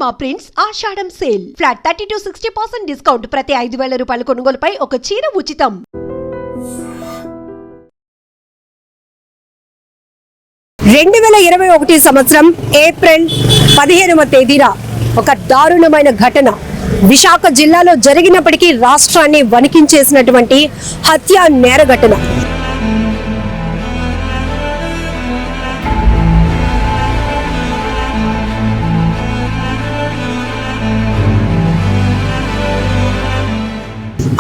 Purnima prints Ashadham sale flat 30 to 60% discount. ప్రతి 5,000 రూపాయల కొనుగోలుపై ఒక చీర ఉచితం. 2021 సంవత్సరం ఏప్రిల్ 15వ తేదీన ఒక దారుణమైన ఘటన విశాఖ జిల్లాలో జరిగినప్పటికీ రాష్ట్రాన్ని వణికించేసినటువంటి హత్య నేర ఘటన.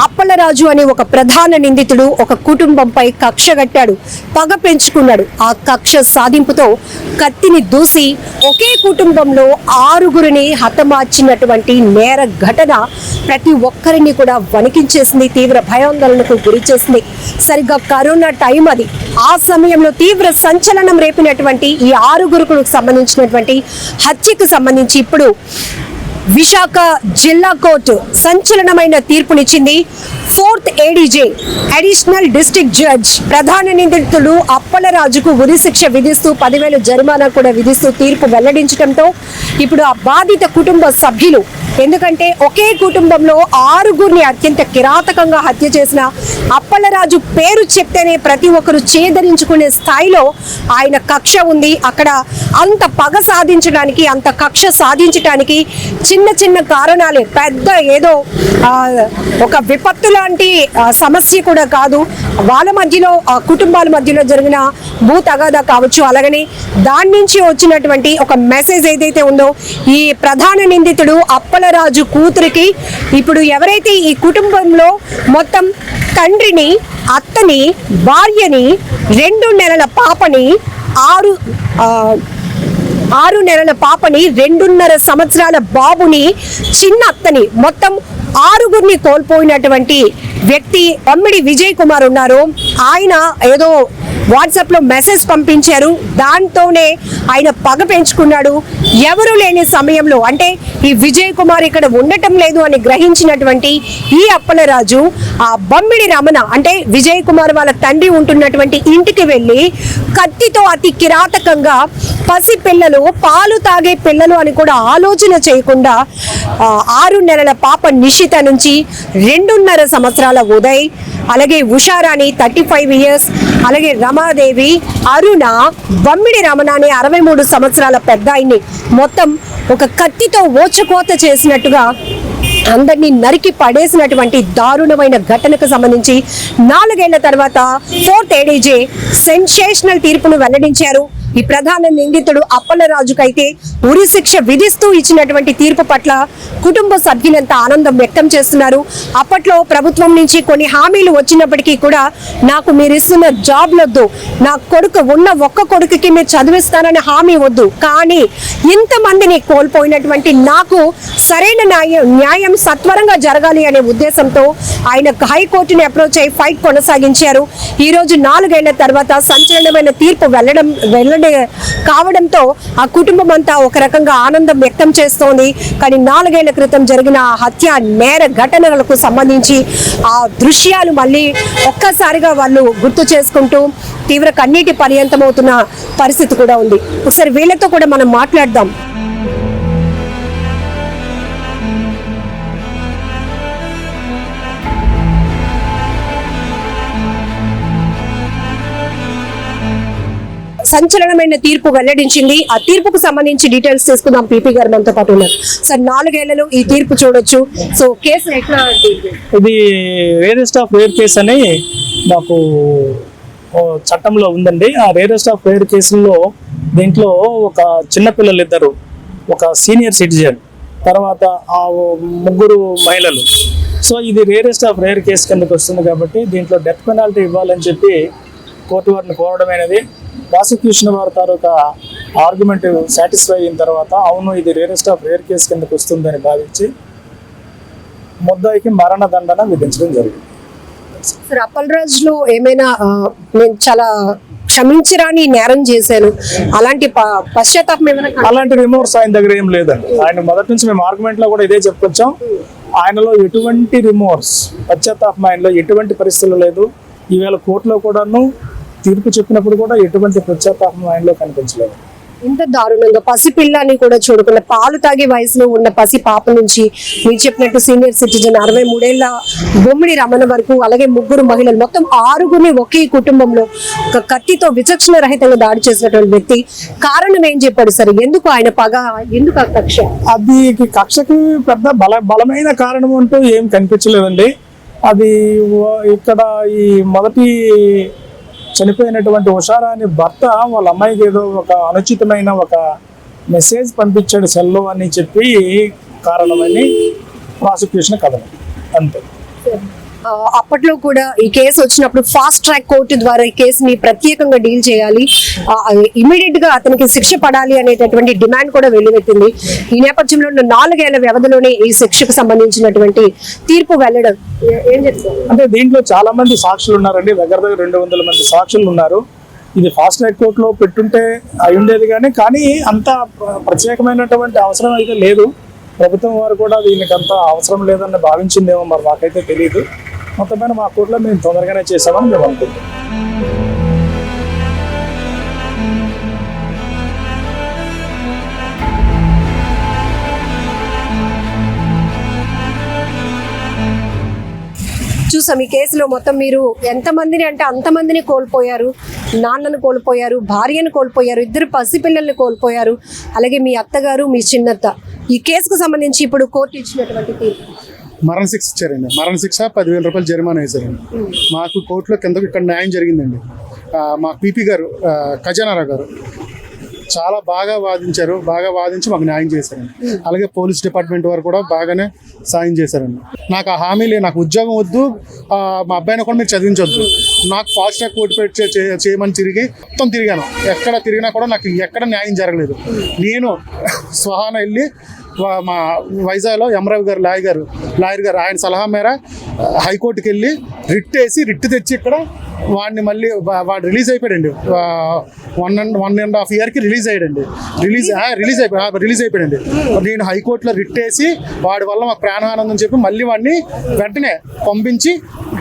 అప్పలరాజు అనే ఒక ప్రధాన నిందితుడు ఒక కుటుంబంపై కక్ష కట్టాడు, పగ పెంచుకున్నాడు. ఆ కక్ష సాధింపుతో కత్తిని దూసి ఒకే కుటుంబంలో 6గురిని హతమార్చినటువంటి నేర ఘటన ప్రతి ఒక్కరిని కూడా వణికించేసింది, తీవ్ర భయాందోళనకు గురి చేసింది. సరిగ్గా కరోనా టైం అది. ఆ సమయంలో తీవ్ర సంచలనం రేపినటువంటి ఈ 6గురుకు సంబంధించినటువంటి హత్యకు సంబంధించి ఇప్పుడు విశాఖ జిల్లా కోర్టు సంచలనమైన తీర్పునిచ్చింది. 4th ADJ additional district judge ప్రధాన నిందితుడు అప్పలరాజుకు ఉరిశిక్ష విధిస్తూ 10,000 జరిమానా కూడా విధిస్తూ తీర్పు వెల్లడించడంతో ఇప్పుడు ఆ బాధిత కుటుంబ సభ్యులు, ఎందుకంటే ఒకే కుటుంబంలో 6గురిని అత్యంత కిరాతకంగా హత్య చేసిన అప్పలరాజు పేరు చెప్తేనే ప్రతి ఒక్కరు చేదరించుకునే స్థాయిలో ఆయన కక్ష ఉంది. అక్కడ అంత పగ సాధించడానికి, అంత కక్ష సాధించడానికి చిన్న చిన్న కారణాలే, పెద్ద ఏదో ఒక విపత్తు లాంటి సమస్య కూడా కాదు. వాళ్ళ మధ్యలో, కుటుంబాల మధ్యలో జరిగిన భూ తగాదా కావచ్చు, అలాగని దాని నుంచి వచ్చినటువంటి ఒక మెసేజ్ ఏదైతే ఉందో, ఈ ప్రధాన నిందితుడు అప్పలరాజు కూతురికి ఇప్పుడు ఎవరైతే ఈ కుటుంబంలో మొత్తం తండ్రిని, అత్తని, భార్యని, 2 నెలల పాపని, 6 నెలల పాపని, 2.5 సంవత్సరాల బాబుని, చిన్న అత్తని, మొత్తం 6గురిని కోల్పోయినటువంటి వ్యక్తి బమ్మిడి విజయ్ కుమార్ ఉన్నారు. ఆయన ఏదో వాట్సాప్లో మెసేజ్ పంపించారు, దాంతోనే ఆయన పగ పెంచుకున్నాడు. ఎవరు లేని సమయంలో, అంటే ఈ విజయ్ కుమార్ ఇక్కడ ఉండటం లేదు అని గ్రహించినటువంటి ఈ అప్పలరాజు ఆ బమ్మిడి రమణ, అంటే విజయ్ కుమార్ వాళ్ళ తండ్రి ఉంటున్నటువంటి ఇంటికి వెళ్ళి కత్తితో అతి కిరాతకంగా పసి పిల్లలు, పాలు తాగే పిల్లలు అని కూడా ఆలోచన చేయకుండా 6 నెలల పాప నిషిత నుంచి 2.5 సంవత్సరాల ఉదయ్, అలాగే ఉషారాణి 35 years, అలాగే రమాదేవి, అరుణ, బమ్మిడి రమణ అనే 63 సంవత్సరాల పెద్దాయిని మొత్తం ఒక కత్తితో ఓచకోత చేసినట్టుగా అందరినీ నరికి పడేసినటువంటి దారుణమైన ఘటనకు సంబంధించి 4 ఏళ్ల తర్వాత 4th ADJ సెన్సేషనల్ తీర్పును వెల్లడించారు. ఈ ప్రధాన నిందితుడు అప్పలరాజుకైతే ఉరిశిక్ష విధిస్తూ ఇచ్చినటువంటి తీర్పు పట్ల కుటుంబ సభ్యులంతా ఆనందం వ్యక్తం చేస్తున్నారు. అప్పట్లో ప్రభుత్వం నుంచి కొన్ని హామీలు వచ్చినప్పటికీ కూడా నాకు మీరు ఇస్తున్న జాబ్ వద్దు, నా కొడుకు ఉన్న ఒక్క కొడుకుకి మీరు చదివిస్తానని హామీ వద్దు, కానీ ఇంతమందిని కోల్పోయినటువంటి నాకు సరైన న్యాయం సత్వరంగా జరగాలి అనే ఉద్దేశంతో ఆయన హైకోర్టుని అప్రోచ్ అయి ఫైట్ కొనసాగించారు. ఈ రోజు 4 ఏళ్ల తర్వాత సంచలనమైన తీర్పు వెల్లడి కావడంతో ఆ కుటుంబం అంతా ఒక రకంగా ఆనందం వ్యక్తం చేస్తోంది. కానీ 4 ఏళ్ల క్రితం జరిగిన హత్య నేర ఘటనలకు సంబంధించి ఆ దృశ్యాలు మళ్ళీ ఒక్కసారిగా వాళ్ళు గుర్తు చేసుకుంటూ తీవ్ర కన్నీటి పర్యంతమవుతున్న పరిస్థితి కూడా ఉంది. ఒకసారి వీళ్ళతో కూడా మనం మాట్లాడదాం. సంచలనమైన తీర్పు వెల్లడించింది. ఆ తీర్పుకు సంబంధించి డీటెయిల్స్ తీసుకుందాం. పీపీ గారు మనతో పాటు ఉన్నారు. సార్, 4 ఏళ్లలో ఈ తీర్పు చూడొచ్చు. సో కేసు ఎట్లా? ఇది రేరెస్ట్ ఆఫ్ రేర్ కేసు అని మాకు చట్టంలో ఉందండి. ఆ రేరెస్ట్ ఆఫ్ రేర్ కేసుల్లో దీంట్లో ఒక చిన్నపిల్లలు 2, ఒక సీనియర్ సిటిజన్, తర్వాత ఆ 3 మహిళలు. సో ఇది రేరెస్ట్ ఆఫ్ రేర్ కేసు కిందకి వస్తుంది కాబట్టి దీంట్లో డెత్ పెనాల్టీ ఇవ్వాలని చెప్పి కోర్టు వారిని కోరడమైనది. ప్రాసిక్యూషన్ వారి తాలూకా ఆర్గ్యుమెంట్ సాటిస్ఫై అయిన తర్వాత అవును ఇది రేరెస్ట్ ఆఫ్ రేర్ కేసు కిందకు వస్తుందని భావించి ముద్దాయికి మరణదండన విధించడం జరిగింది. సార్, అప్పలరాజులో ఏమైనా నేను చాలా క్షమించరాని నేరం చేశాను అలాంటి పశ్చాత్తాపం ఏమైనా? అలాంటి రిమోర్స్ ఆయన దగ్గర ఏం లేదండి. ఆయన మొదటి నుంచి మేము ఆర్గ్యుమెంట్ లో కూడా ఇదే చెప్పుకొచ్చాం. ఆయనలో ఎటువంటి రిమోర్స్, పశ్చాత్తాపం ఆయనలో ఎటువంటి పరిస్థితులు లేదు. ఈవేళ కోర్టులో కూడాను తీర్పు చెప్పినప్పుడు కూడా ఎటువంటి పశ్చాత్తాపం ఆయనలో కనిపించలేదు. ఇంత దారుణంగా పసిపిల్లని కూడా చూడకుండా పాలు తాగే వయసులో ఉన్న పసి పాప నుంచి మీరు చెప్పినట్టు సీనియర్ సిటిజన్ 63 ఏళ్ల బొమ్మిడి రమణ వరకు, అలాగే 3 మహిళలు, మొత్తం 6గురిని ఒకే కుటుంబంలో ఒక కత్తితో విచక్షణ రహితంగా దాడి చేసినటువంటి వ్యక్తి. కారణం ఏం చెప్పాడు సార్? ఎందుకు ఆయన పగ, ఎందుకు ఆ కక్ష? అది కక్షకి పెద్ద బలమైన కారణం అంటూ ఏం కనిపించలేదండి. అది ఇక్కడ ఈ మొదటి చనిపోయినటువంటి ఉషారాణి భర్త వాళ్ళ అమ్మాయికి ఏదో ఒక అనుచితమైన ఒక మెసేజ్ పంపించాడు సెల్లో అని చెప్పి కారణమని ప్రాసిక్యూషన్ కథనం అంతే. అప్పట్లో కూడా ఈ కేసు వచ్చినప్పుడు ఫాస్ట్ ట్రాక్ కోర్టు ద్వారా ఈ కేసుని ప్రత్యేకంగా డీల్ చేయాలి, ఇమీడియట్ గా అతనికి శిక్ష పడాలి అనేటటువంటి డిమాండ్ కూడా వెల్లువెత్తింది. ఈ నేపథ్యంలో 4 ఏళ్ల వ్యవధిలోనే ఈ శిక్షకు సంబంధించినటువంటి తీర్పు వెళ్లడం ఏం చెప్తారు? అంటే దీంట్లో చాలా మంది సాక్షులు ఉన్నారండి, దగ్గర 200 మంది సాక్షులు ఉన్నారు. ఇది ఫాస్ట్ ట్రాక్ కోర్టులో పెట్టుంటే అయి ఉండేది కానీ అంత ప్రత్యేకమైనటువంటి అవసరం అయితే లేదు. ప్రభుత్వం వారు కూడా దీనికి అంత అవసరం లేదని భావించిందేమో, మరి మాకైతే తెలియదు. మొత్తమైన మా కోర్టులో మేము తొందరగానే చేసామని మేము అనుకుంటున్నాం. చూసాం ఈ కేసులో మొత్తం మీరు ఎంతమందిని అంటే అంతమందిని కోల్పోయారు. నాన్నను కోల్పోయారు, భార్యను కోల్పోయారు, 2 పసిపిల్లల్ని కోల్పోయారు, అలాగే మీ అత్తగారు, మీ చిన్నత్త. ఈ కేసుకు సంబంధించి ఇప్పుడు కోర్టు ఇచ్చినటువంటి తీర్పు మరణ శిక్ష ఇచ్చారండి. మరణ శిక్ష 10,000 రూపాయలు జరిమానా వేశారండి. మాకు కోర్టులో ఇక్కడ న్యాయం జరిగిందండి. మా పీపీ గారు ఖజానారావు గారు చాలా బాగా వాదించారు, బాగా వాదించి మాకు న్యాయం చేశారండి. అలాగే పోలీస్ డిపార్ట్మెంట్ వారు కూడా బాగానే సాయం చేశారండి. నాకు ఆ హామీ లేదు, నాకు ఉద్యోగం వద్దు, మా అబ్బాయిని కూడా మీరు చదివించొద్దు, నాకు ఫాస్ట్ ట్రాక్ కోర్టు పెట్టి చేయమని మొత్తం తిరిగాను. ఎక్కడ తిరిగినా కూడా నాకు ఎక్కడ న్యాయం జరగలేదు. నేను స్వహాన వెళ్ళి మా వైజాగ్లో ఎంరావు గారు లాయర్ గారు ఆయన సలహా మేర హైకోర్టుకి వెళ్ళి రిట్ తెచ్చి ఇక్కడ వాడిని మళ్ళీ వాడు రిలీజ్ అయిపోయాడండి. 1.5 ఇయర్కి రిలీజ్ అయ్యాడండి. రిలీజ్ అయిపోయాడండి. నేను హైకోర్టులో రిట్ వేసి వాడి వల్ల మాకు ప్రాణానందం చెప్పి మళ్ళీ వాడిని వెంటనే పంపించి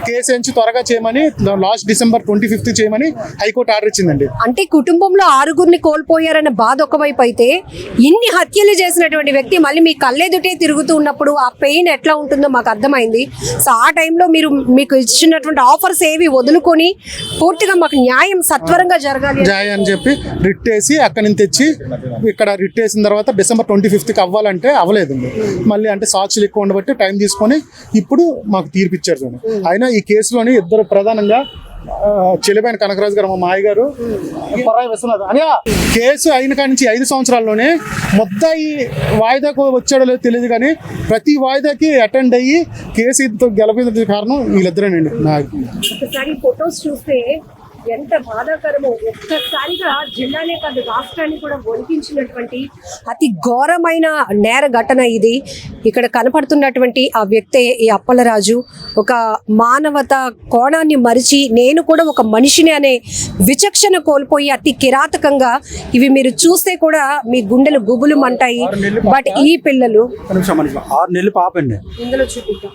కేసు ఎంచి త్వరగా చేయమని లాస్ట్ December 25th చేయమని హైకోర్టు ఆర్డర్ ఇచ్చిందండి. అంటే కుటుంబంలో 6గురిని కోల్పోయారన్న బాధ ఒకవైపు అయితే, ఇన్ని హత్యలు చేసినటువంటి వ్యక్తి మళ్ళీ మీ కళ్ళెదుటే తిరుగుతూ ఉన్నప్పుడు ఆ పెయిన్ ఎట్లా ఉంటుందో మాకు అర్థమైంది. సో ఆ టైంలో మీకు ఇచ్చినటువంటి ఆఫర్స్ ఏవి వదులుకొని పూర్తిగా మాకు న్యాయం సత్వరంగా జరగాలి అని చెప్పి రిట్ వేసి అక్కడి నుంచి తెచ్చి ఇక్కడ రిట్ వేసిన తర్వాత December 25th అవ్వాలంటే అవ్వలేదండి. మళ్ళీ అంటే సాక్షులు ఎక్కువ ఉండబట్టి టైం తీసుకొని ఇప్పుడు మాకు తీర్పిచ్చారు. అయినా ఈ కేసులోని 2 ప్రధానంగా చెలిపోయిన కనకరాజు గారు, మా మాయ గారు, విశ్వనాథ్ అని కేసు అయిన కాడి నుంచి 5 సంవత్సరాల్లోనే ముద్దాయి వాయిదాకు వచ్చాడో లేదో తెలియదు కానీ ప్రతి వాయిదాకి అటెండ్ అయ్యి కేసు గెలిపేందుకు కారణం వీళ్ళిద్దరేనండి. ఒకసారి ఫొటోస్ చూస్తే ఎంత బాధాకరమో, ఒక్కసారిగా జిల్లానే కాదు రాష్ట్రాన్ని కూడా వణికించినటువంటి అతి ఘోరమైన నేర ఘటన ఇది. ఇక్కడ కనపడుతున్నటువంటి ఆ వ్యక్తే ఈ అప్పలరాజు. ఒక మానవత కోణాన్ని మరిచి నేను కూడా ఒక మనిషిని అనే విచక్షణ కోల్పోయి అతి కిరాతకంగా ఇవి మీరు చూస్తే కూడా మీ గుండెలు గుబులు మంటాయి. బట్ ఈ పిల్లలు 6 నెలలు పాప అండి, ఇందులో చూపిద్దాం.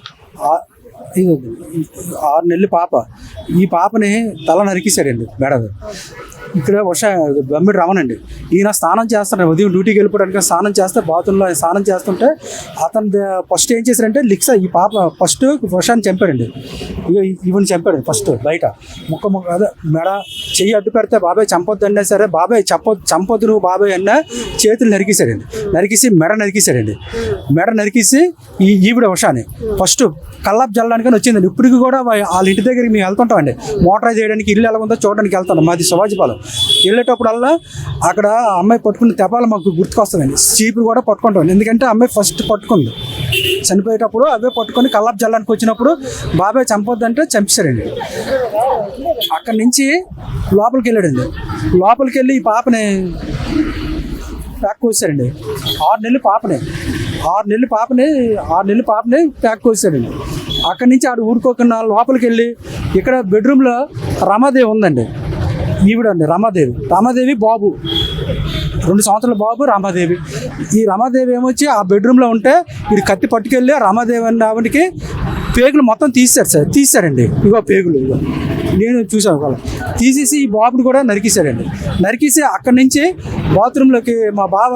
6 నెలలు పాప. ఈ పాపని తల నరికేశాడండి మెడ. ఇక్కడ బొమ్మిడి రమణండి, ఈయన స్నానం చేస్తాడు, ఉదయం డ్యూటీకి వెళ్ళిపోవడానికి స్నానం చేస్తే బాత్రూంలో స్నానం చేస్తుంటే అతను ఫస్ట్ ఏం చేశారంటే ఈ పాప ఫస్ట్ వర్షాన్ని చంపాడండి. ఈవెన్ చంపాడు ఫస్ట్ బయట అదే మెడ చెయ్యి అడ్డు పెడితే బాబాయ్ చంపొద్దు అన్నా సరే బాబాయ్ చంపొద్దు నువ్వు బాబాయ్ అన్నా చేతులు నరికేశాడండి. నరికేసి మెడ నరికేసి ఈవిడ వర్షాన్ని ఫస్ట్ కల్లాపు జల్లడానికి వచ్చిందండి. ఇప్పటికి కూడా వాళ్ళ ఇంటి దగ్గరికి మేము వెళ్తుంటామండి, మోటార్ చేయడానికి, ఇల్లు ఎలా ఉందో చూడడానికి వెళ్తాం. మాది శివాజీపాలెం. వెళ్ళేటప్పుడల్లా అక్కడ అమ్మాయి పట్టుకున్న తెపాలు మాకు గుర్తుకొస్తుందండి. చీపులు కూడా పట్టుకుంటాం, ఎందుకంటే అమ్మాయి ఫస్ట్ పట్టుకుంది చనిపోయేటప్పుడు. అవే పట్టుకొని కల్లాపు జల్లానికి వచ్చినప్పుడు బాబాయ్ చంపొద్దంటే చంపేశారండి. అక్కడి నుంచి లోపలికి వెళ్ళాడండి. లోపలికి వెళ్ళి ఈ పాపని ప్యాక్ కోసారండి. 6 నెలలు పాపని ప్యాక్ కోసారండి. అక్కడి నుంచి ఆడు ఊరుకోకుండా లోపలికి వెళ్ళి ఇక్కడ బెడ్రూమ్లో రమాదేవి ఉందండి. ఈవిడండి రమాదేవి బాబు, 2 సంవత్సరాల బాబు రమాదేవి. ఈ రమాదేవి ఏమొచ్చి ఆ బెడ్రూమ్లో ఉంటే ఇది కత్తి పట్టుకెళ్ళి రమాదేవి అనే ఆవిడకి పేగులు మొత్తం తీశారండి. ఇగో పేగులు నేను చూసాను వాళ్ళు తీసేసి ఈ బాబుని కూడా నరికేశాడండి. నరికేసి అక్కడి నుంచి బాత్రూంలోకి మా బావ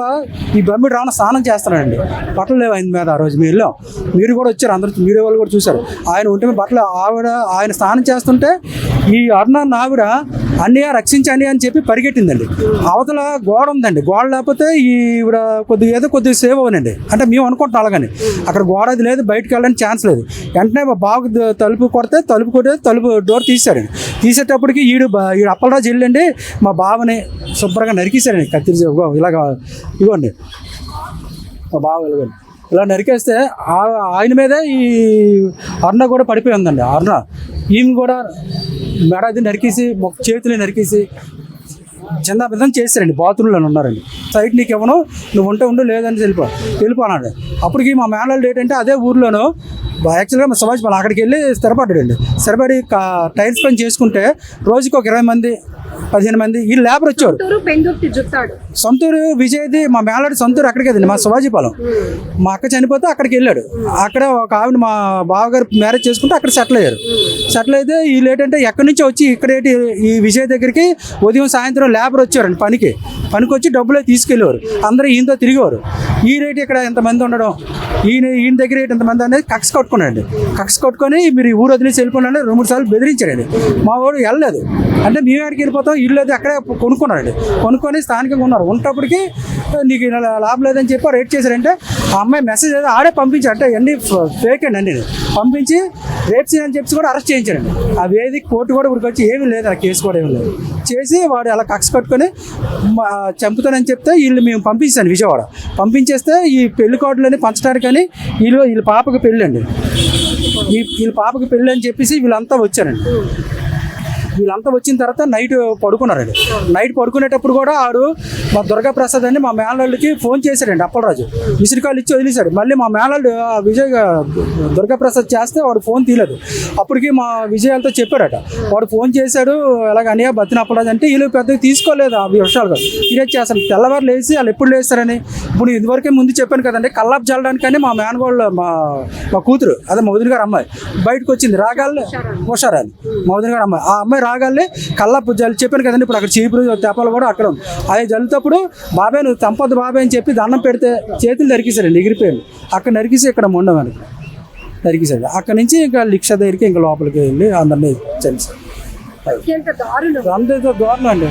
ఈ బొమ్మిడి రావణ స్నానం చేస్తున్నాడండి. బట్టలు లేవు ఆయన మీద. ఆ రోజు మీరు వెళ్ళాం, మీరు కూడా వచ్చారు, అందరూ మీడియా వాళ్ళు కూడా చూశారు. ఆయన ఉంటే బట్టలు ఆయన స్నానం చేస్తుంటే ఈ అరుణ ఆవిడ అన్నయ్య రక్షించండి అని చెప్పి పరిగెట్టిందండి. అవతల గోడ ఉందండి, గోడ లేకపోతే ఈవిడ కొద్దిగా సేవ్ అవనండి అంటే మేము అనుకుంటాం. అలాగని అక్కడ గోడ అది లేదు, బయటకు వెళ్ళడానికి ఛాన్స్ లేదు. వెంటనే మా బాబు తలుపు కొడితే తలుపు డోర్ తీసాడండి. తీసేటప్పటికి ఈడు అప్పలరాజు వెళ్ళండి మా బావని శుభ్రంగా నరికేశాడండి. కత్తిరి ఇవ్వండి మా బావ వెళ్ళండి ఇలా నరికేస్తే ఆయన మీదే ఈ అరుణ కూడా పడిపోయి ఉందండి. అరుణ ఈమె కూడా మెడది నరికేసి చేతులు నరికేసి చిన్న విధంగా చేశారండి. బాత్రూంలో ఉన్నారండి. సైట్ నీకు ఇవ్వను, నువ్వు ఉండు లేదని వెళ్ళిపోనాడు. అప్పటికి మా మేనల్డ్ ఏంటంటే అదే ఊర్లోనూ యాక్చువల్గా మా సమాజం అక్కడికి వెళ్ళి స్థిరపడ్డాడండి. స్థిరపడి టైల్స్ పని చేసుకుంటే రోజుకి ఒక 20 మంది 15 మంది ఈ లేబర్ వచ్చారు. సొంతూరు విజయ్ది మా మేనల్డ్ సొంతూరు అక్కడికి కదండి, మా శివాజీపాలెం. మా అక్క చనిపోతే అక్కడికి వెళ్ళాడు. అక్కడ ఒక ఆవిడ మా బావగారు మ్యారేజ్ చేసుకుంటే అక్కడ సెటిల్ అయ్యారు. సెటిల్ అయితే వీళ్ళు ఏంటంటే ఎక్కడి నుంచో వచ్చి ఇక్కడేంటి ఈ విజయ్ దగ్గరికి ఉదయం సాయంత్రం లేబర్ వచ్చారండి. పనికి వచ్చి డబ్బులే తీసుకెళ్ళేవారు. అందరూ ఈయనతో తిరిగేవారు. ఈ రేటు ఇక్కడ ఎంతమంది ఉండడం, ఈయన దగ్గర ఎంతమంది అనేది కక్ష కొట్టుకున్నాడండి. కక్ష కొట్టుకొని మీరు ఈ ఊరు వదిలేసి వెళ్ళిపోయినా 2-3 సార్లు బెదిరించాడండి. మా వాడు వెళ్ళలేదు అంటే మేము ఎక్కడికి వెళ్ళిపోతాం, ఇల్లు అది అక్కడే కొనుక్కున్నాడండి. కొనుక్కొని స్థానికంగా ఉన్నారు. ఉన్నప్పటికీ నీకు లాభం లేదని చెప్పి రేట్ చేశారంటే ఆ అమ్మాయి మెసేజ్ అయితే ఆడే పంపించారు. అంటే అన్నీ ఫేక్ అండి అన్నీ పంపించి రేప్ చేయని చెప్పి కూడా అరెస్ట్ చేయించారండి. ఆ వేదిక కోర్టు కూడా ఇక్కడికి వచ్చి ఏమీ లేదు, ఆ కేసు కూడా ఏమీ లేదు. చేసి వాడు అలా కక్ష కట్టుకొని చంపుతానని చెప్తే వీళ్ళు మేము పంపించాను విజయవాడ. పంపించేస్తే ఈ పెళ్లి కార్డులని పంచడానికని వీళ్ళ పాపకి పెళ్ళి అండి. వీళ్ళ పాపకి పెళ్ళి అని చెప్పేసి వీళ్ళంతా వచ్చారండి. వీళ్ళంతా వచ్చిన తర్వాత నైట్ పడుకున్నారండి. నైట్ పడుకునేటప్పుడు కూడా ఆడు మా దుర్గాప్రసాద్ అని మా మేనల్లుడికి ఫోన్ చేశాడండి. అప్పలరాజు మిస్డ్ కాల్ ఇచ్చి వదిలేశాడు. మళ్ళీ మా మేనల్లుడు విజయ్ దుర్గాప్రసాద్ చేస్తే వాడు ఫోన్ తీయలేదు. అప్పటికి మా విజయాలతో చెప్పాడట, వాడు ఫోన్ చేశాడు ఎలాగ అనియా బతిన అప్పలరాజు అంటే వీళ్ళు పెద్దగా తీసుకోలేదు ఆ విషయాలుగా. సీరియస్ చేస్తాను తెల్లవారు లేచి వాళ్ళు ఎప్పుడు లేస్తారని. ఇప్పుడు ఇదివరకే ముందు చెప్పాను కదండి, కల్లాపు చల్లడానికని మా మేనగోళ్ళు మా కూతురు అదే మా వదిన గారు అమ్మాయి బయటకు వచ్చింది. రాగాలి హుషారాలి మా వదిన గారు అమ్మాయి. ఆ అమ్మాయి రాగాలి కల్లాపు జల్లి చెప్పాను కదండి. ఇప్పుడు అక్కడ చీపురు తెప్పలు కూడా అక్కడ ఉంది. అది జల్లుతప్పుడు బాబాయ్ నువ్వు తంపొద్దు బాబాయ్ అని చెప్పి దండం పెడితే చేతులు నరికేశారండి, ఎగిరిపోయాడు. అక్కడ నరికేసి ఇక్కడ మొండమని నరికేశాడు. అక్కడ నుంచి ఇంకా లిక్ష దగ్గరికి ఇంకా లోపలికి వెళ్ళి అందరినీ చనిపోయారు. అంత దారుణం అండి.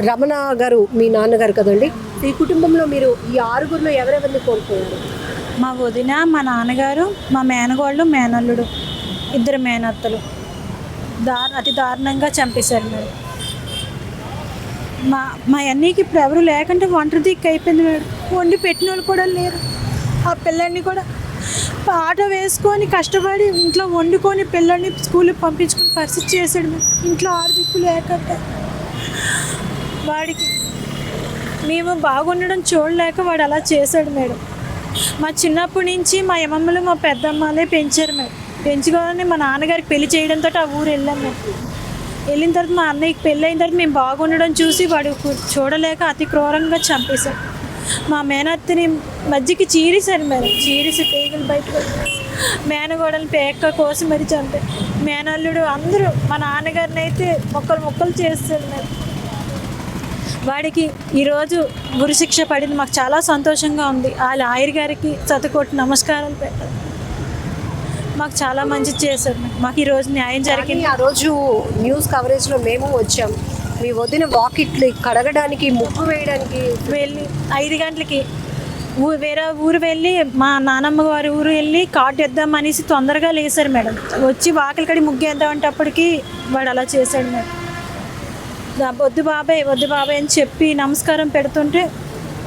రమణ గారు మీ నాన్నగారు కదండి. ఈ కుటుంబంలో మీరు ఈ 6గురిలో ఎవరెవరిని కోల్పోయారు? మా వదిన, మా నాన్నగారు, మా మేనగోళ్ళు, మేనల్లుడు, 2 మేనత్తలు అతి దారుణంగా చంపేశారు మేడం. మా అన్నయ్యకి ఇప్పుడు ఎవరు లేకుంటే ఒంటరి దిక్కు అయిపోయింది మేడం. వండి పెట్టిన వాళ్ళు కూడా లేరు. ఆ పిల్లల్ని కూడా ఆటో వేసుకొని కష్టపడి ఇంట్లో వండుకొని పిల్లల్ని స్కూల్కి పంపించుకుని పరిస్థితి చేశాడు మేడం. ఇంట్లో 6 దిక్కు లేకుంటే వాడికి మేము బాగుండడం చూడలేక వాడు అలా చేశాడు మేడం. మా చిన్నప్పటి నుంచి మా అమ్మమ్మలు మా పెద్దమ్మలే పెంచారు మేడం. పెంచుకోవాలని మా నాన్నగారికి పెళ్లి చేయడంతో ఆ ఊరు వెళ్ళాం మేము. వెళ్ళిన తర్వాత మా అన్నయ్యకి పెళ్ళి అయిన తర్వాత మేము బాగుండడం చూసి వాడు చూడలేక అతి క్రూరంగా చంపేశాడు. మా మేనత్తని మధ్యకి చీరేశారు మేడం. చీరేసి పేగులు బయటకు మేనగోడలు పేక కోసి మరి చంపారు. మేనల్లుడు అందరూ మా నాన్నగారిని అయితే మొక్కలు చేస్తారు మేడం. వాడికి ఈరోజు గురుశిక్ష పడింది. మాకు చాలా సంతోషంగా ఉంది. ఆ లాయర్ గారికి శతకోటి నమస్కారాలు పెట్టారు. మాకు చాలా మంచి చేశారు. మాకు ఈరోజు న్యాయం జరిగింది. ఆ రోజు న్యూస్ కవరేజ్లో మేము వచ్చాం. మీ వదిన వాకిట్లు కడగడానికి ముగ్గు వేయడానికి వెళ్ళి 5 గంటలకి వేరే ఊరు వెళ్ళి మా నానమ్మ వారి ఊరు వెళ్ళి కార్డు వేద్దామనేసి తొందరగా లేసారు మేడం. వచ్చి వాకిలి కడి ముగ్గు వేద్దామంటప్పటికి వాడు అలా చేశాడు మేడం. వద్దు బాబాయ్ అని చెప్పి నమస్కారం పెడుతుంటే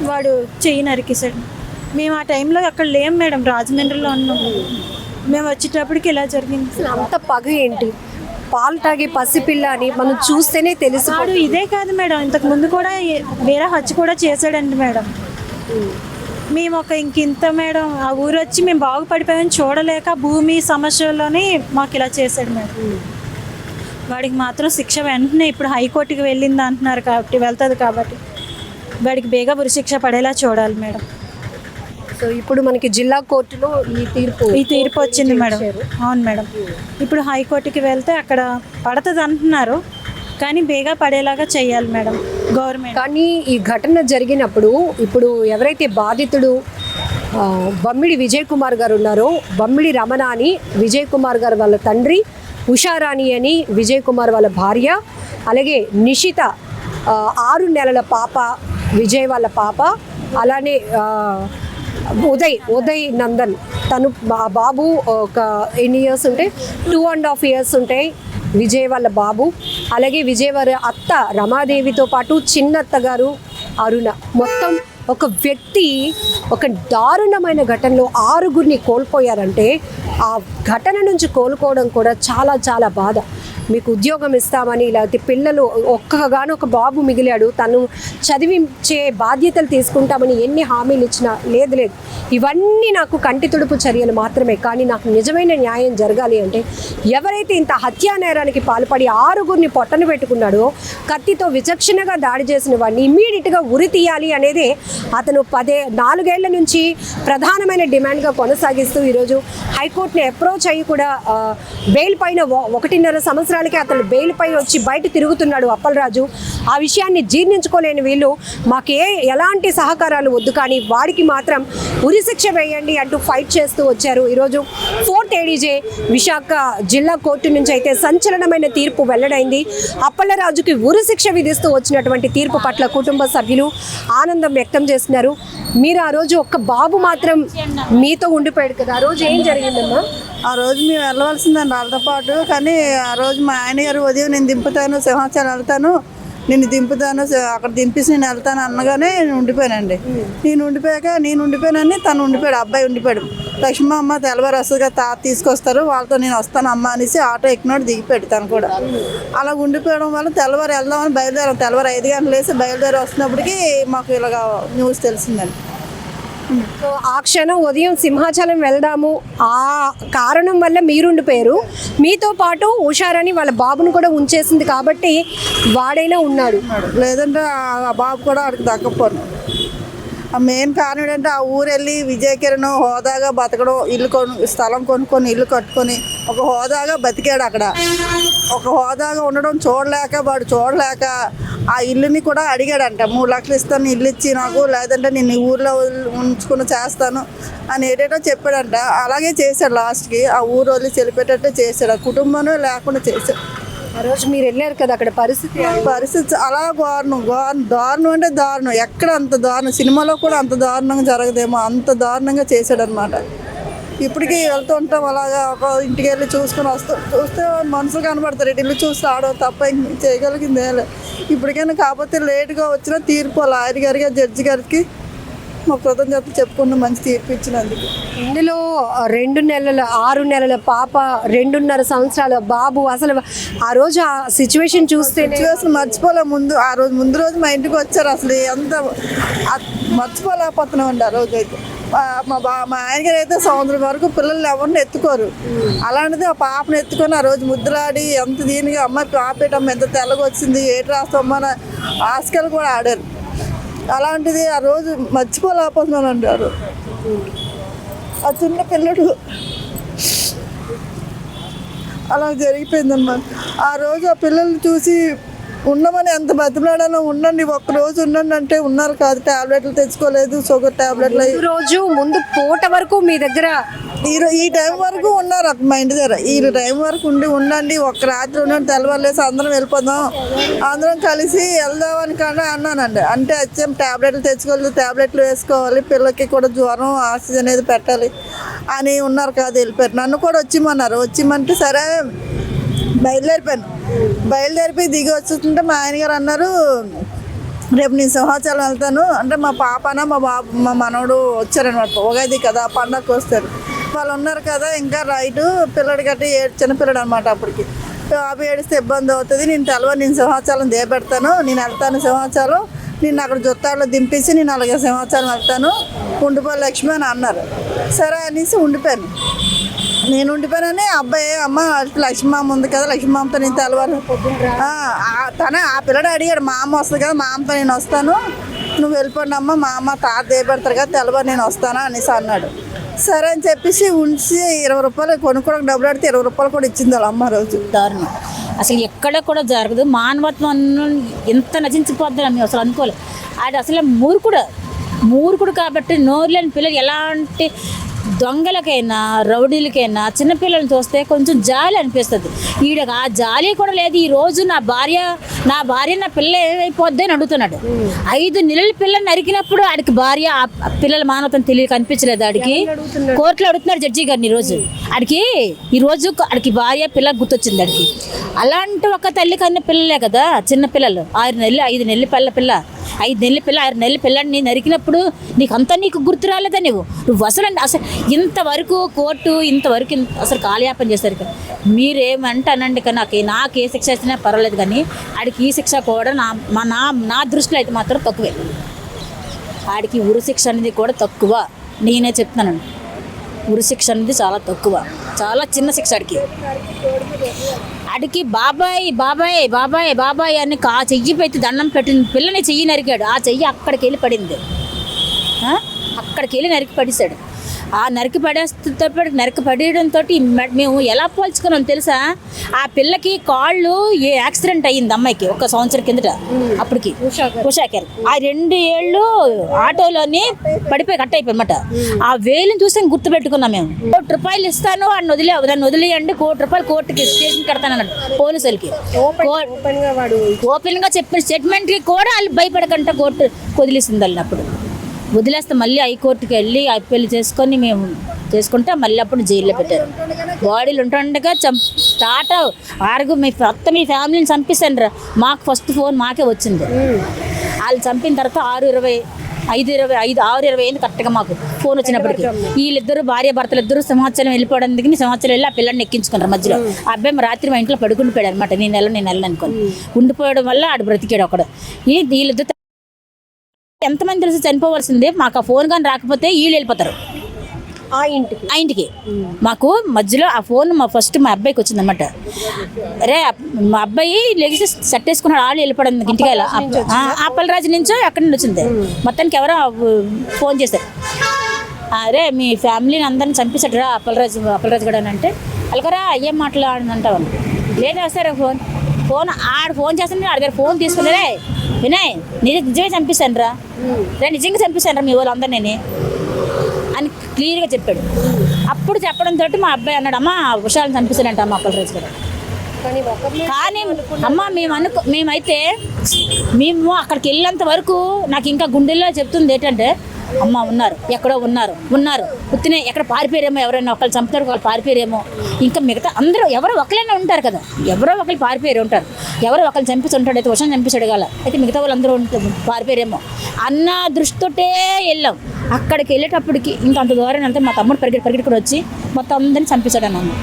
వాడు చెయ్యి నరికేశాడు. మేము ఆ టైంలో అక్కడ లేం మేడం, రాజమండ్రిలో ఉన్నాం. మేము వచ్చేటప్పటికి ఇలా జరిగింది. అంత పగ ఏంటి? పాలు తాగే పసిపిల్ల అని మనం చూస్తేనే తెలుసు. వాడు ఇదే కాదు మేడం, ఇంతకు ముందు కూడా వేరే హత్య కూడా చేశాడండి మేడం. మేము ఇంత మేడం ఆ ఊరు వచ్చి మేము బాగుపడిపోయామని చూడలేక భూమి సమస్యలోనే మాకు ఇలా చేశాడు మేడం. వాడికి మాత్రం శిక్ష వెంటనే ఇప్పుడు హైకోర్టుకి వెళ్ళింది అంటున్నారు కాబట్టి వెళ్తుంది కాబట్టి వాడికి బేగా ఉరిశిక్ష పడేలా చూడాలి మేడం. సో ఇప్పుడు మనకి జిల్లా కోర్టులో ఈ తీర్పు వచ్చింది మేడం. అవును మేడం. ఇప్పుడు హైకోర్టుకి వెళ్తే అక్కడ పడుతుంది అంటున్నారు కానీ బేగా పడేలాగా చేయాలి మేడం గవర్నమెంట్. కానీ ఈ ఘటన జరిగినప్పుడు ఇప్పుడు ఎవరైతే బాధితుడు బమ్మిడి విజయ్ కుమార్ గారు ఉన్నారో, బమ్మిడి రమణ అని విజయ్ కుమార్ గారు వాళ్ళ తండ్రి, ఉషారాణి అని విజయ్ కుమార్ వాళ్ళ భార్య, అలాగే నిషిత 6 నెలల పాప విజయ్ వాళ్ళ పాప, అలానే ఉదయ్ నందన్ తను బాబు ఒక ఎన్ని ఇయర్స్ ఉంటాయి, 2.5 ఇయర్స్ ఉంటాయి విజయ్ వాళ్ళ బాబు, అలాగే విజయ్ వారి అత్త రమాదేవితో పాటు చిన్నత్త గారు అరుణ. మొత్తం ఒక వ్యక్తి ఒక దారుణమైన ఘటనలో 6గురిని కోల్పోయారంటే ఆ ఘటన నుంచి కోలుకోవడం కూడా చాలా చాలా బాధ. మీకు ఉద్యోగం ఇస్తామని, లేకపోతే పిల్లలు ఒక్కగానొక బాబు మిగిలాడు, తను చదివించే బాధ్యతలు తీసుకుంటామని ఎన్ని హామీలు ఇచ్చినా లేదు. ఇవన్నీ నాకు కంటి తుడుపు చర్యలు మాత్రమే. కానీ నాకు నిజమైన న్యాయం జరగాలి అంటే ఎవరైతే ఇంత హత్యా నేరానికి పాల్పడి 6గురిని పొట్టను పెట్టుకున్నాడో, కత్తితో విచక్షణగా దాడి చేసిన వాడిని ఇమ్మీడియట్గా ఉరి తీయాలి అనేదే అతను 4 ఏళ్ల నుంచి ప్రధానమైన డిమాండ్గా కొనసాగిస్తూ ఈరోజు హైకోర్టుని అప్రోచ్ అయ్యి కూడా బెయిల్ పైన 1.5 సంవత్సరాలకే అతను బెయిల్ పై వచ్చి బయట తిరుగుతున్నాడు అప్పలరాజు. ఆ విషయాన్ని జీర్ణించుకోలేని వీళ్ళు మాకు ఎలాంటి సహకారాలు వద్దు కానీ వాడికి మాత్రం ఉరిశిక్ష వేయండి అంటూ ఫైట్ చేస్తూ వచ్చారు. ఈరోజు 4th ADJ విశాఖ జిల్లా కోర్టు నుంచి అయితే సంచలనమైన తీర్పు వెల్లడైంది. అప్పలరాజుకి ఉరిశిక్ష విధిస్తూ వచ్చినటువంటి తీర్పు పట్ల కుటుంబ సభ్యులు ఆనందం వ్యక్తం చేస్తున్నారు. మీరు ఆ రోజు ఒక్క బాబు మాత్రం మీతో ఉండిపోయాడు కదా, ఆ రోజు ఏం జరిగిందమ్మా? ఆ రోజు మేము వెళ్ళవలసిందండి వాళ్ళతో పాటు. కానీ ఆ రోజు మా ఆయన గారు ఉదయం నేను దింపుతాను, సింహాచలం వెళ్తాను, నిన్ను దింపుతాను, అక్కడ దింపేసి నేను వెళ్తాను అన్నగానే నేను ఉండిపోయానండి. నేను ఉండిపోయానని తను ఉండిపోయాడు, అబ్బాయి ఉండిపోయాడు. లక్ష్మీ అమ్మ తెల్లవారు వస్తుందిగా తాత తీసుకొస్తారు, వాళ్ళతో నేను వస్తాను అమ్మ అనేసి ఆటో ఎక్కినోడు దిగిపోయాడు తను కూడా. అలా ఉండిపోవడం వల్ల తెల్లవారు వెళ్దామని బయలుదేరాం. తెల్లవారు 5 గంటలు వేసి బయలుదేరి వస్తున్నప్పటికీ మాకు ఇలాగ న్యూస్ తెలిసిందండి. సో ఆ క్షణం ఉదయం సింహాచలం వెళ్దాము ఆ కారణం వల్ల మీరుండిపోయారు. మీతో పాటు ఉషారాని వాళ్ళ బాబును కూడా ఉంచేసింది కాబట్టి వాడైనా ఉన్నాడు. లేదంటే ఆ బాబు కూడా ఆడికి దక్కపోను. ఆ మెయిన్ కారణం ఏంటంటే ఆ ఊరు వెళ్ళి విజయ్ కిరణ్ హోదాగా బతకడం, స్థలం కొనుక్కొని ఇల్లు కట్టుకొని ఒక హోదాగా బతికాడు. అక్కడ ఒక హోదాగా ఉండడం చూడలేక ఆ ఇల్లుని కూడా అడిగాడంట. 3 లక్షలు ఇస్తాను ఇల్లు ఇచ్చి నాకు, లేదంటే నేను ఊర్లో ఉంచుకుని చేస్తాను అని ఏటేటో చెప్పాడంట. అలాగే చేశాడు. లాస్ట్కి ఆ ఊరు వదిలి చెలిపెట్టేట్టే చేశాడు. ఆ కుటుంబమే లేకుండా చేశాడు. ఆ రోజు మీరు వెళ్ళారు కదా, అక్కడ పరిస్థితి అలా దారుణం అంటే దారుణం. ఎక్కడ అంత దారుణం, సినిమాలో కూడా అంత దారుణంగా జరగదేమో అంత దారుణంగా చేశాడనమాట. ఇప్పటికీ వెళ్తూ ఉంటాం అలాగా, ఒక ఇంటికి వెళ్ళి చూసుకొని చూస్తే మనుషులు కనబడతారు. ఇల్లు చూస్తే ఆడో తప్ప చేయగలిగిందే. ఇప్పటికైనా కాకపోతే లేటుగా వచ్చిన తీర్పు లాయర్ గారికి, జడ్జి గారికి మా కృతజ్ఞత చెప్పుకున్న మంచి తీర్పు ఇచ్చినందుకు. ఇందులో 6 నెలల పాప, 2.5 సంవత్సరాల బాబు. అసలు ఆ రోజు ఆ సిచ్యువేషన్ చూస్తే మర్చిపోలే. ముందు రోజు మా ఇంటికి వచ్చారు. అసలు ఎంత మర్చిపోలేకపోతున్నాం అండి ఆ రోజు అయితే. మా ఆయనగారు అయితే సంవత్సరం వరకు పిల్లల్ని ఎవరిని ఎత్తుకోరు. అలాంటిది ఆ పాపను ఎత్తుకొని ఆ రోజు ముద్దులాడి ఎంత దీనిగా అమ్మాయి పాపేటమ్మ ఎంత తెల్లగా వచ్చింది, ఏటి రాస్తామా అని ఆస్కలు కూడా ఆడారు. అలాంటిది ఆ రోజు మర్చిపోలేకపోతున్నానండి. ఆ చిన్న పిల్లడు అలా జరిగిపోయిందన్నమాట. ఆ రోజు ఆ పిల్లల్ని చూసి ఉండమని ఎంత బతిమలాడానో, ఉండండి ఒక్కరోజు ఉండండి అంటే ఉన్నారు కాదు. టాబ్లెట్లు తెచ్చుకోలేదు, షుగర్ టాబ్లెట్లు. రోజు ముందు పూట వరకు మీ దగ్గర ఈ టైం వరకు ఉన్నారు మా ఇంటి దగ్గర. ఈ టైం వరకు ఉండండి, ఒక్క రాత్రి ఉండండి, తెల్లవారులేసి అందరం వెళ్ళిపోదాం, అందరం కలిసి వెళ్దామని కానీ అన్నానండి. అంటే వచ్చాం టాబ్లెట్లు తెచ్చుకోవాలి, టాబ్లెట్లు వేసుకోవాలి, పిల్లలకి కూడా జ్వరం ఆక్సిజన్ అనేది పెట్టాలి అని ఉన్నారు కాదు. వెళ్ళిపోయారు. నన్ను కూడా వచ్చిమంటే సరే బయలుదేరిపోయి దిగి వచ్చుతుంటే మా ఆయనగారు అన్నారు, రేపు నేను సింహాచలం వెళ్తాను అంటే మా పాపన మా బాబు మా మనవడు వచ్చారనమాట. ఉగాది కదా పండగకు వస్తారు. వాళ్ళు ఉన్నారు కదా ఇంకా రైటు పిల్లడి గట్టి చిన్నపిల్లడు అనమాట. అప్పటికి బాబు ఏడిస్తే ఇబ్బంది అవుతుంది, నేను సింహాచలం దేపెడతాను, నేను వెళ్తాను సింహాచలం, నేను అక్కడ జొత్తాల్లో దింపేసి నేను అలాగే సింహాచలం వెళ్తాను, ఉండిపోయి లక్ష్మి అని అన్నారు. సరే అనేసి ఉండిపోయాను. నేను ఉండిపోయానని అబ్బాయి అమ్మ లక్ష్మమ్మ ఉంది కదా, లక్ష్మమ్మతో నేను తెల్లవారు తనే ఆ పిల్లడు అడిగాడు, మా అమ్మ వస్తుంది కదా, మా అమ్మతో నేను వస్తాను, నువ్వు వెళ్ళిపోండి అమ్మ, మా అమ్మ తాత దేపెడతారు కదా, తెల్లవారు నేను వస్తాను అనేసి అన్నాడు. సరే అని చెప్పేసి ఉంచి 20 రూపాయలు కొనుక్కోవడానికి డబ్బులు అడితే 20 రూపాయలు కూడా ఇచ్చింది వాళ్ళ అమ్మ రోజు. దారుణం అసలు ఎక్కడ కూడా జరగదు. మానవత్వం ఎంత నశించిపోద్దని మేము అసలు అనుకోలేదు. అది అసలు మూర్ఖుడు కాబట్టి నోరు లేని పిల్లలు ఎలాంటి దొంగలకైనా రౌడీలకైనా చిన్నపిల్లల్ని చూస్తే కొంచెం జాలి అనిపిస్తుంది. ఈడ ఆ జాలి కూడా లేదు. ఈరోజు నా భార్య నా పిల్ల ఏమైపోద్ది అని అడుగుతున్నాడు. 5 నెలల పిల్లని నరికినప్పుడు ఆడికి భార్య ఆ పిల్లల మానవతం కనిపించలేదు. ఆడికి కోర్టులో అడుగుతున్నాడు జడ్జి గారిని. ఈరోజు ఆడికి భార్య పిల్ల గుర్తొచ్చింది ఆడికి. అలాంటి ఒక తల్లి కన్నా పిల్లలే కదా చిన్న పిల్లలు. 6 నెలలు 5 నెలల పిల్ల 5 నెలల పిల్ల 6 నెలల పిల్లని నరికినప్పుడు నీకు గుర్తు రాలేదా? నువ్వు అసలు ఇంతవరకు కోర్టు అసలు కాలయాపన చేశారు కదా. మీరేమంటే అనండి కానీ నాకు ఏ శిక్ష ఇచ్చినా పర్వాలేదు, కానీ ఆడికి ఈ శిక్ష కూడా నా దృష్టిలో అయితే మాత్రం తక్కువే. ఆడికి ఉరి శిక్ష అనేది కూడా తక్కువ. నేనే చెప్తున్నానండి, ఉరి శిక్ష అనేది చాలా తక్కువ, చాలా చిన్న శిక్ష. ఆడికి బాబాయ్ బాబాయ్ బాబాయ్ బాబాయ్ అని చెయ్యి పెట్టి దండం పెట్టిన పిల్లని చెయ్యి నరికాడు. ఆ చెయ్యి అక్కడికి వెళ్ళి పడింది, అక్కడికి వెళ్ళి నరికి పడేశాడు. ఆ నరికి పడేయడంతో మేము ఎలా పోల్చుకున్నాం తెలుసా? ఆ పిల్లకి కాళ్ళు యాక్సిడెంట్ అయ్యింది అమ్మాయికి 1 సంవత్సరం కిందట. అప్పటికి ఉషాకర్ ఆ 2 ఏళ్ళు ఆటోలోని పడిపోయి కట్ అయిపోయన్నమాట. ఆ వేలుని చూసి గుర్తుపెట్టుకున్నాం మేము. 1 కోటి రూపాయలు ఇస్తాను దాన్ని వదిలేయండి, 1 కోటి రూపాయలు కోర్టుకి స్టేషన్ కడతానన్నాడు పోలీసులకి. ఓపెన్ గా చెప్పిన స్టేట్మెంట్కి కూడా వాళ్ళు భయపడకంట కోర్టు వదిలేసింది. వాళ్ళప్పుడు వదిలేస్తే మళ్ళీ హైకోర్టుకి వెళ్ళి పెళ్లి చేసుకొని మేము చేసుకుంటే మళ్ళీ అప్పుడు జైల్లో పెట్టారు. బాడీలు ఉంటుండగా స్టార్ట్ మీ ఫ్యామిలీని చంపేశాను రా. మాకు ఫస్ట్ ఫోన్ మాకే వచ్చింది. వాళ్ళు చంపిన తర్వాత 6:20 అయింది కరెక్ట్గా మాకు ఫోన్ వచ్చినప్పటికి. వీళ్ళిద్దరు భార్య భర్తలు ఇద్దరు సింహాచలం వెళ్ళిపోవడానికి సింహాచలం వెళ్ళి ఆ పిల్లల్ని ఎక్కించుకున్నారు మధ్యలో. ఆ అబ్బాయి రాత్రి మా ఇంట్లో పడుకుండిపోయాడు అనమాట. నేను వెళ్ళను అనుకోని ఉండిపోవడం వల్ల ఆడు బ్రతికాడు అక్కడ. వీళ్ళిద్దరు ఎంతమంది తెలిసి చనిపోవాల్సిందే. మాకు ఆ ఫోన్ కానీ రాకపోతే వీళ్ళు వెళ్ళిపోతారు ఆ ఇంటికి. మాకు మధ్యలో ఆ ఫోన్ ఫస్ట్ మా అబ్బాయికి వచ్చిందనమాట. అరే మా అబ్బాయి లెగిసి సెట్ వేసుకున్నాడు, వాళ్ళు వెళ్ళిపోవడం ఇంటికి. అప్పలరాజు నుంచో ఎక్కడి నుండి వచ్చింది. మొత్తానికి ఎవరో ఫోన్ చేశారు, అరే మీ ఫ్యామిలీని అందరిని చంపేశాడు రా అప్పలరాజు కూడా అని అంటే, అలాగరా ఏం మాట్లాడంటావు? లేదా సరే ఫోన్ ఆడు ఫోన్ చేస్తాను, ఆడి దగ్గర ఫోన్ తీసుకున్నారే వినయ్ నిజమే చంపిస్తాను రా, నిజంగా చంపిస్తాను రా మీ వాళ్ళందరినీ అని క్లియర్గా చెప్పాడు. అప్పుడు చెప్పడంతో మా అబ్బాయి అన్నాడు, అమ్మ ఉషాలను చంపిస్తానంట అమ్మ అప్పలరాజు గారు. కానీ అమ్మ మేమైతే మేము అక్కడికి వెళ్ళేంత వరకు నాకు ఇంకా గుండెల్లో చెప్తుంది ఏంటంటే, అమ్మ ఎక్కడో ఉన్నారు పుత్తినే ఎక్కడ పారిపోయారేమో, ఎవరైనా ఒకళ్ళు చంపుతారు ఒకళ్ళు పారిపోయారేమో, ఇంకా మిగతా అందరూ ఎవరో ఒకరైనా ఉంటారు కదా, ఎవరో ఒకళ్ళు పారిపోయారు ఉంటారు, ఎవరో ఒకళ్ళు చంపిస్తూ ఉంటాడు, అయితే వర్షం చంపిస్తాడు కదా, అయితే మిగతా వాళ్ళందరూ పారిపోయారేమో అన్న దృష్టితోటే వెళ్ళాం. అక్కడికి వెళ్ళేటప్పటికి ఇంకా అంత దూరం వెళ్తే మా తమ్ముడు పరిగెట్టుకుని వచ్చి మొత్తం అందరినీ చంపిస్తాడు అన్న.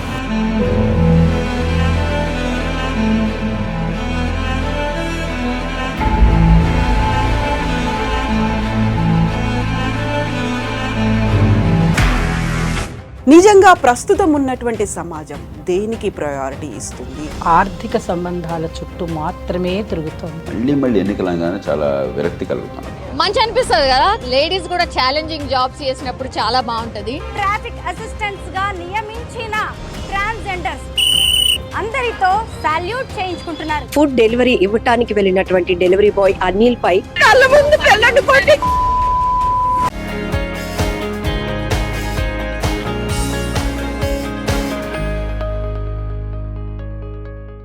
నిజంగా ప్రస్తుతం ఉన్నటువంటి సమాజం దేనికి ప్రయారిటీ ఇస్తుంది? ఆర్థిక సంబంధాల చుట్టూ మాత్రమే తిరుగుతుంది. మళ్ళీ ఎన్నికలంగానే చాలా విరక్తి కలుగుతున్నాం. మంచి అనిపిస్తుంది కదా, లేడీస్ కూడా ఛాలెంజింగ్ జాబ్స్ చేసినప్పుడు చాలా బాగుంటది. ట్రాఫిక్ అసిస్టెంట్స్ గా నియమించిన ట్రాన్స్జెండర్స్ అందరితో సాల్యూట్ చేయించుకుంటున్నారు. ఫుడ్ డెలివరీ ఇవ్వటానికి వెళ్ళినటువంటి డెలివరీ బాయ్ అనిల్ పై కళ్ళ ముందు